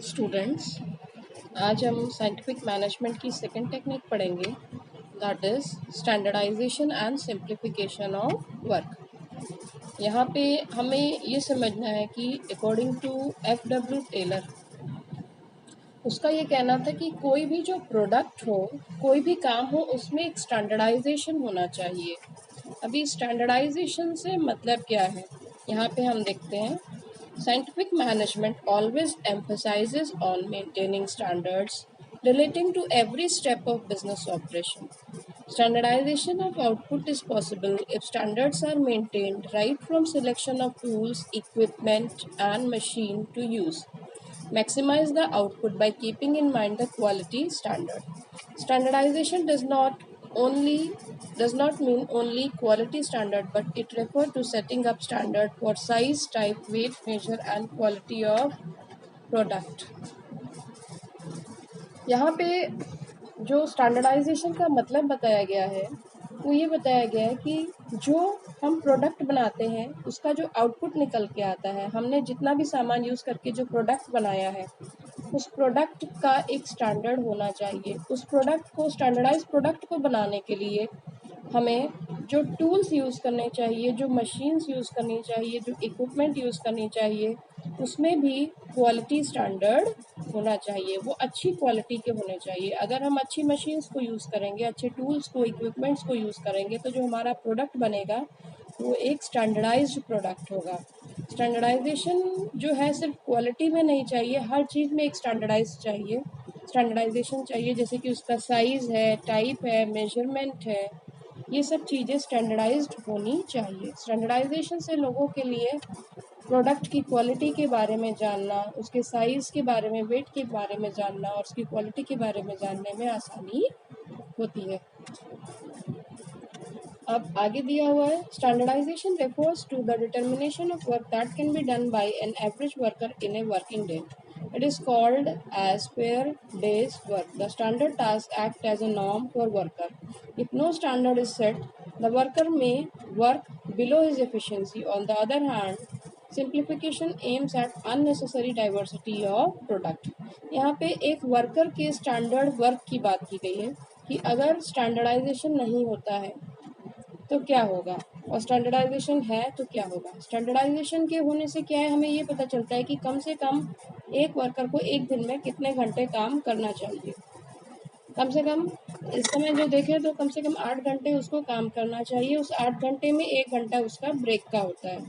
Students, आज हम scientific management की सेकंड टेक्निक पढ़ेंगे, that is standardization and simplification of work. यहाँ पे हमें ये समझना है कि अकॉर्डिंग टू F.W. टेलर, उसका ये कहना था कि कोई भी जो प्रोडक्ट हो, कोई भी काम हो, उसमें एक स्टैंडर्डाइजेशन होना चाहिए। अभी स्टैंडर्डाइजेशन से मतलब क्या है, यहाँ पे हम देखते हैं। Scientific management always emphasizes on maintaining standards relating to every step of business operation. Standardization of output is possible if standards are maintained right from selection of tools, equipment, and machine to use. Maximize the output by keeping in mind the quality standard. Standardization does not mean only quality standard, but it refers to setting up standard for size, type, weight, measure and quality of product. यहाँ पे जो standardisation का मतलब बताया गया है, वो ये बताया गया है कि जो हम प्रोडक्ट बनाते हैं उसका जो आउटपुट निकल के आता है, हमने जितना भी सामान यूज़ करके जो प्रोडक्ट बनाया है, उस प्रोडक्ट का एक स्टैंडर्ड होना चाहिए। उस प्रोडक्ट को, स्टैंडर्डाइज प्रोडक्ट को बनाने के लिए हमें जो टूल्स यूज़ करने चाहिए, जो मशीन्स यूज़ करनी चाहिए, जो इक्विपमेंट यूज़ करनी चाहिए, उसमें भी क्वालिटी स्टैंडर्ड होना चाहिए। वो अच्छी क्वालिटी के होने चाहिए। अगर हम अच्छी मशीन्स को यूज़ करेंगे, अच्छे टूल्स को, इक्विपमेंट्स को यूज़ करेंगे, तो जो हमारा प्रोडक्ट बनेगा वो एक स्टैंडर्डाइज्ड प्रोडक्ट होगा। स्टैंडर्डाइजेशन जो है सिर्फ क्वालिटी में नहीं चाहिए, हर चीज़ में एक स्टैंडर्डाइजेशन चाहिए। जैसे कि उसका साइज़ है, टाइप है, मेजरमेंट है, ये सब चीज़ें स्टैंडर्डाइज्ड होनी चाहिए। स्टैंडर्डाइजेशन से लोगों के लिए प्रोडक्ट की क्वालिटी के बारे में जानना, उसके साइज़ के बारे में, वेट के बारे में जानना और उसकी क्वालिटी के बारे में जानने में आसानी होती है। अब आगे दिया हुआ है, standardization refers to the determination of work that can be done by an average worker in a working day. It is called as per day's work. The standard tasks act as a norm for worker. If no standard is set, the worker may work below his efficiency. On the other hand, simplification aims at unnecessary diversity of product. यहाँ पे एक worker के standard work की बात की गई है कि अगर स्टैंडर्डाइजेशन नहीं होता है तो क्या होगा, और स्टैंडर्डाइजेशन है तो क्या होगा। स्टैंडर्डाइजेशन के होने से क्या है, हमें ये पता चलता है कि कम से कम एक वर्कर को एक दिन में कितने घंटे काम करना चाहिए। कम से कम इस समय जो देखें तो कम से कम 8 घंटे उसको काम करना चाहिए। उस 8 घंटे में 1 घंटा उसका ब्रेक का होता है।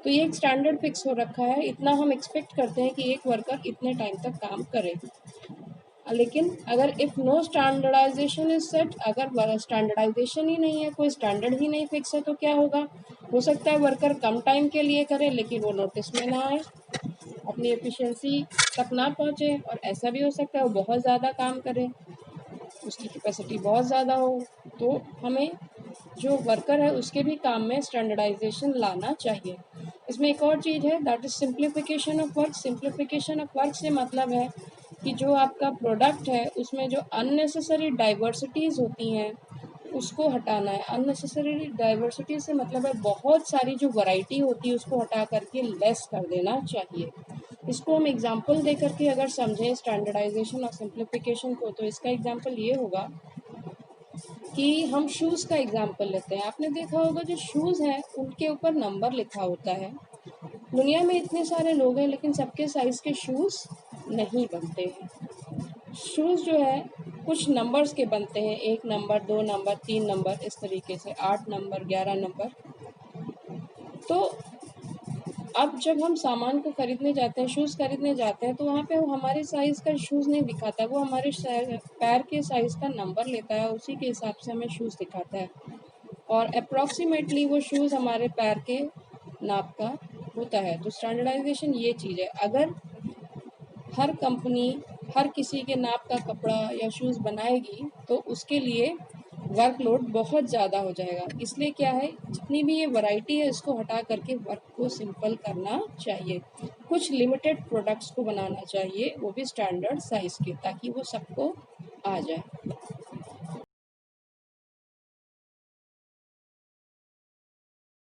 तो ये एक स्टैंडर्ड फिक्स हो रखा है, इतना हम एक्सपेक्ट करते हैं कि एक वर्कर इतने टाइम तक काम करे। लेकिन अगर if no standardization is set, अगर स्टैंडर्डाइजेशन ही नहीं है, कोई स्टैंडर्ड ही नहीं फिक्स है, तो क्या होगा। हो सकता है वर्कर कम टाइम के लिए करे लेकिन वो नोटिस में ना आए, अपनी एफिशिएंसी तक ना पहुँचे, और ऐसा भी हो सकता है वो बहुत ज़्यादा काम करे, उसकी कैपेसिटी बहुत ज़्यादा हो। तो हमें जो वर्कर है उसके भी काम में स्टैंडर्डाइजेशन लाना चाहिए। इसमें एक और चीज़ है, that is simplification of work. Simplification of work से मतलब है कि जो आपका प्रोडक्ट है उसमें जो अननेसेसरी डाइवर्सिटीज़ होती हैं उसको हटाना है। अननेसेसरी डाइवर्सिटी से मतलब है बहुत सारी जो वैरायटी होती है उसको हटा करके लेस कर देना चाहिए। इसको हम एग्जांपल दे करके अगर समझें स्टैंडर्डाइजेशन और सिंप्लीफिकेशन को, तो इसका एग्जांपल ये होगा कि हम शूज़ का एग्जांपल लेते हैं। आपने देखा होगा जो शूज़ हैं उनके ऊपर नंबर लिखा होता है। दुनिया में इतने सारे लोग हैं लेकिन सबके साइज़ के शूज़ नहीं बनते हैं। शूज़ जो है कुछ नंबर्स के बनते हैं, 1 नंबर, 2 नंबर, 3 नंबर, इस तरीके से 8 नंबर, 11 नंबर। तो अब जब हम सामान को खरीदने जाते हैं, शूज़ खरीदने जाते हैं, तो वहाँ पे वो हमारे साइज़ का शूज़ नहीं दिखाता, वो हमारे पैर के साइज़ का नंबर लेता है, उसी के हिसाब से हमें शूज़ दिखाता है, और अप्रॉक्सीमेटली वो शूज़ हमारे पैर के नाप का होता है। तो स्टैंडर्डाइजेशन ये चीज़ है। अगर हर कंपनी हर किसी के नाप का कपड़ा या शूज़ बनाएगी तो उसके लिए वर्कलोड बहुत ज़्यादा हो जाएगा। इसलिए क्या है, जितनी भी ये वैरायटी है इसको हटा करके वर्क को सिंपल करना चाहिए। कुछ लिमिटेड प्रोडक्ट्स को बनाना चाहिए, वो भी स्टैंडर्ड साइज़ के, ताकि वो सबको आ जाए।